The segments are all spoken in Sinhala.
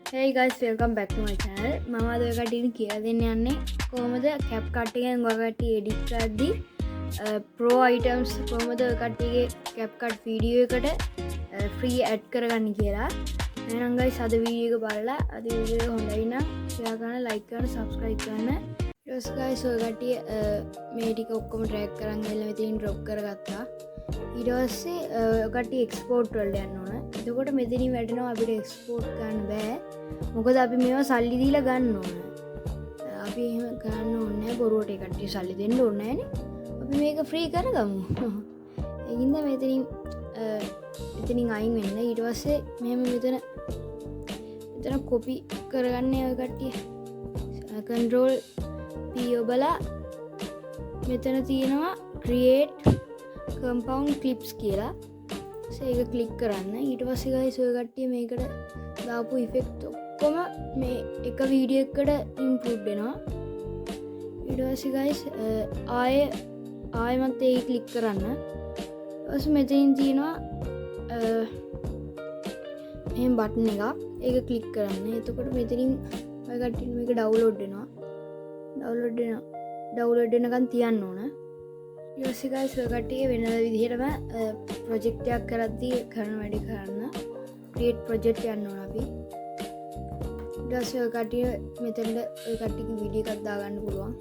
Hey guys, welcome back to my channel. මම අද ඔයගොල්ලන්ට කියලා දෙන්න යන්නේ කොහොමද CapCut එකෙන් ඔයගොල්ලන්ට edit කරද්දී pro items කොහොමද ඔයගොල්ලන්ගේ CapCut video එකට free add කරගන්න කියලා. එහෙනම් guys අද video එක බලලා අද video එක හොඳයි නම් share කරන්න, like කරන්න, subscribe කරන්න. ඊට පස්සේ guys ඔයගොල්ලන්ට මේ ටික ඔක්කොම drag කරන් ගිහලා මෙතනින් drop කරගත්තා. ඊට පස්සේ ඔයගොල්ලන්ට export වලට යන්න ඕන. එතකොට මෙතනින් වැටෙනවා අපිට export කරන්න බෑ. මොකද අපි මේවා සල්ලි දීලා ගන්න ඕන. අපි එහෙම ගන්න ඕනේ නැහැ. බොරුවට ඒ කට්ටිය සල්ලි දෙන්න ඕනේ නැහනේ. අපි මේක ෆ්‍රී කරගමු. ඒකින්ද මෙතනින් අයින් වෙන්න. ඊට පස්සේ මෙහෙම මෙතන කොපි කරගන්නේ ඔය කට්ටිය. control P ඔබලා මෙතන තියෙනවා create compound clips කියලා. ඒක ක්ලික් කරන්න. ඊට පස්සේ guys ඔය කට්ටිය මේකට දාපු ඉෆෙක්ට් ඔක්කොම මේ එක වීඩියෝ එකකට ඉන්ක්ලූඩ් වෙනවා. ඊට පස්සේ guys ආයෙමත් ඒක ක්ලික් කරන්න. ඊට පස්සේ මෙතනින් තියෙනවා මෙහෙම බටන් එකක්. ඒක ක්ලික් කරන්න. එතකොට මෙතනින් ඔය කට්ටිය මේක ඩවුන්ලෝඩ් වෙනවා. ඩවුන්ලෝඩ් වෙනකන් තියන්න ඕන. ඊට පස්සේ guys ඔය කට්ටිය වෙනද විදිහටම ප්‍රොජෙක්ට් එකක් කරද්දී කරන වැඩි කරන්න create project යන්න ඕන අපි. ඊට පස්සේ ඔය කට්ටිය මෙතනට ඔය කට්ටියගේ වීඩියෝ එකක් දාගන්න පුළුවන්.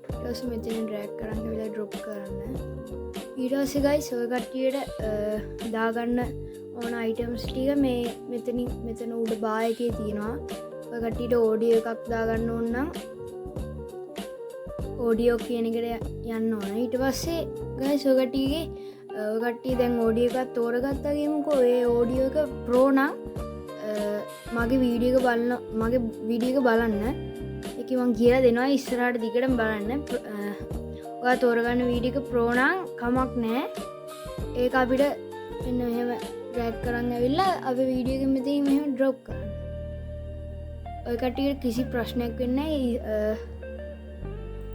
ඊට පස්සේ මෙතන drag කරන් ගිහලා drop කරන්න. ඊට පස්සේ guys ඔය කට්ටියට දාගන්න ඕන items ටික මේ මෙතන උඩ bar එකේ තියෙනවා. ඔය කට්ටියට audio එකක් දාගන්න ඕන නම් audio කියන එකට යන්න ඕන. ඊට පස්සේ guys ඔය කට්ටිය දැන් audio එකක් තෝරගත්තා කියමුකෝ. ඒ audio එක pro නම් මගේ වීඩියෝ එක බලන්න. ඒක මම කියලා දෙනවා ඉස්සරහට දිගටම බලන්න. ඔයා තෝරගන්න වීඩියෝ එක pro නම් කමක් නැහැ. ඒක අපිට මෙන්න මෙහෙම drag කරන් ඇවිල්ලා අපේ වීඩියෝ එක මෙතනින් මෙහෙම drop කරන්න. ඔය කට්ටියට කිසි ප්‍රශ්නයක් වෙන්නේ නැහැ.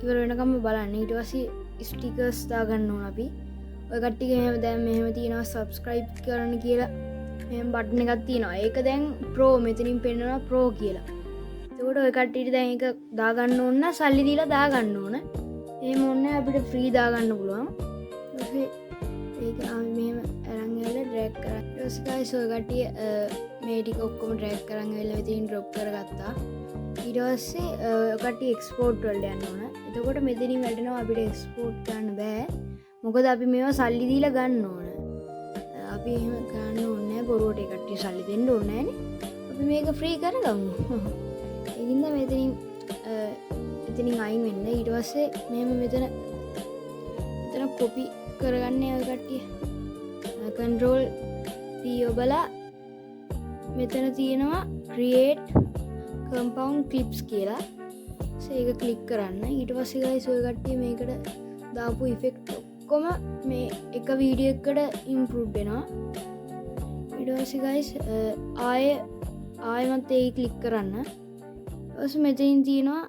ඉවර වෙනකම්ම බලන්න. ඊට පස්සේ ස්ටිකර්ස් දාගන්න ඕන අපි. ඔය කට්ටිය එහෙම දැන් මෙහෙම තියෙනවා subscribe කරන්න කියලා මෙහෙම බටන් එකක් තියෙනවා. ඒක දැන් pro මෙතනින් පෙන්නනවා pro කියලා. එතකොට ඔය කට්ටියට දැන් ඒක දාගන්න ඕන නම් සල්ලි දීලා දාගන්න ඕන. එහෙම ඕනේ අපිට free දාගන්න පුළුවන්. ඊට ඒක අපි මෙහෙම අරන් ඇවිල්ලා drag කරා. ඊට පස්සේ guys ඔය කට්ටිය මේ ටික ඔක්කොම drag කරන් ඇවිල්ලා මෙතනින් drop කරගත්තා. ඊට පස්සේ ඔය කට්ටිය export වලට යන්න ඕන. එතකොට මෙතනින් වැටෙනවා අපිට export කරන්න බෑ. මොකද අපි මේවා සල්ලි දීලා ගන්න ඕන. අපි එහෙම ගන්න ඕනේ නැහැ. බොරුවට ඒ කට්ටිය සල්ලි දෙන්න ඕනේ නැහනේ. අපි මේක ෆ්‍රී කරගමු. ඒකින්ද මෙතනින් අයින් වෙන්න. ඊට පස්සේ මෙහෙම මෙතන කොපි කරගන්නේ ඔය කට්ටිය. control P ඔබලා මෙතන තියෙනවා create compound clips කියලා. ඒක ක්ලික් කරන්න. ඊට පස්සේ guys ඔය කට්ටිය මේකට දාපු ඉෆෙක්ට් ඔක්කොම මේ එක වීඩියෝ එකකට ඉන්ක්ලූඩ් වෙනවා. ඊට පස්සේ guys ආයෙමත් ඒක ක්ලික් කරන්න. ඊට පස්සේ මෙතනින් තියෙනවා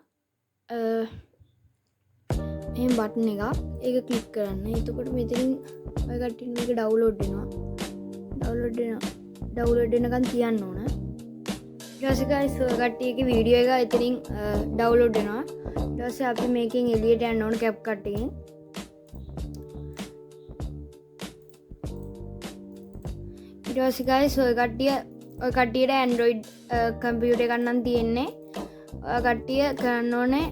මෙහෙම බටන් එකක්. ඒක ක්ලික් කරන්න. එතකොට මෙතනින් ඔය කට්ටිය මේක ඩවුන්ලෝඩ් වෙනවා. ඩවුන්ලෝඩ් වෙනකන් තියන්න ඕන. ඊට පස්සේ guys ඔය කට්ටියගේ වීඩියෝ එක එතනින් ඩවුන්ලෝඩ් වෙනවා. ඊට පස්සේ අපි මේකෙන් එළියට යන්න ඕන CapCut එකෙන්. ඊට පස්සේ guys ඔය කට්ටියට Android computer එකක් නම් තියෙන්නේ. ඔය කට්ටිය කරන්න ඕනේ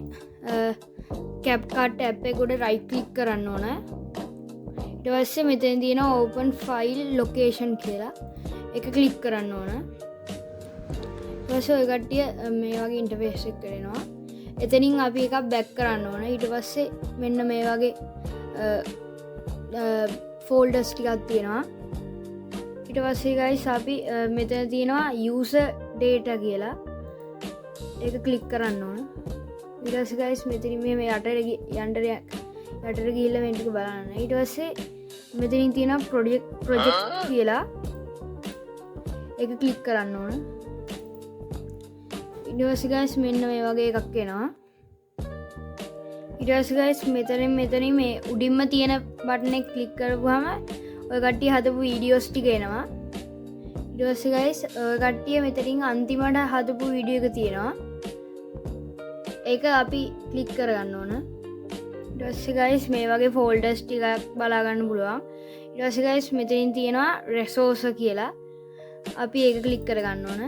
CapCut app එක උඩ right click කරන්න ඕන. ඊට පස්සේ මෙතන තියෙනවා open file location කියලා. ඒක click කරන්න ඕන. ඊට පස්සේ ඔය කට්ටිය මේ වගේ interface එකක් එනවා. එතනින් අපි එකක් back කරන්න ඕන. ඊට පස්සේ මෙන්න මේ වගේ folders ටිකක් තියෙනවා. ඊට පස්සේ guys අපි මෙතන තියෙනවා user data කියලා. ඒක ක්ලික් කරන්න ඕන. ඊට පස්සේ guys මෙතනින් මෙහෙම යටට ගිහිල්ලා මේ ටික බලන්න. ඊට පස්සේ මෙතනින් තියෙනවා project කියලා. ඒක ක්ලික් කරන්න ඕන. ඊට පස්සේ guys මෙන්න මේ වගේ එකක් එනවා. ඊට පස්සේ guys මෙතනින් මේ උඩින්ම තියෙන බටන් එක ක්ලික් කරපුවාම ඔය කට්ටිය හදපු වීඩියෝස් ටික එනවා. ඊට පස්සේ guys ඔය කට්ටිය මෙතනින් අන්තිමට හදපු වීඩියෝ එක තියෙනවා. ඒක අපි ක්ලික් කරගන්න ඕන. ඊට පස්සේ guys මේ වගේ ෆෝල්ඩර්ස් ටිකක් බලා ගන්න පුළුවන්. ඊට පස්සේ guys මෙතනින් තියෙනවා resource කියලා. අපි ඒක ක්ලික් කරගන්න ඕන.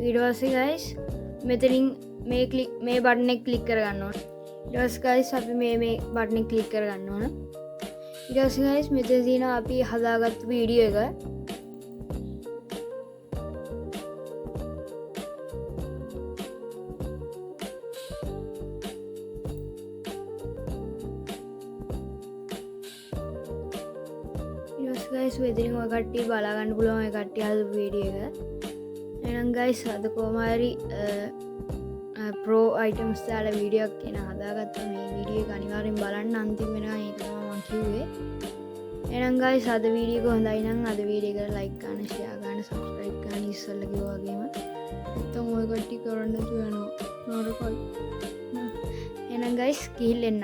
ඊට පස්සේ guys මෙතනින් මේ බටන් එක ක්ලික් කරගන්න ඕන. ඊට පස්සේ guys අපි මේ බටන් එක ක්ලික් කරගන්න ඕන. ඊට පස්සේ guys මෙතන තියෙනවා අපි හදාගත්තු වීඩියෝ එක. guys මෙතනින් ඔය කට්ටිය බලා ගන්න පුළුවන් ඔය කට්ටිය හදපු වීඩියෝ එක. එහෙනම් guys අද කොහොම හරි pro items දාලා වීඩියෝ එකක් එන හදාගත්තා. මේ වීඩියෝ එක අනිවාර්යෙන් බලන්න අන්තිම වෙනවා. ඒක තමයි මම කිව්වේ. එහෙනම් guys අද වීඩියෝ එක හොඳයි නම් අද වීඩියෝ එකට like කරන්න, share කරන්න, subscribe කරන්න ඉස්සෙල්ලා කිව්වා වගේම. නැත්තම් ඔය කට්ටිය කරන්න නැතුව යනවා. නරකයි. එහෙනම් guys ගිහින් එන්න.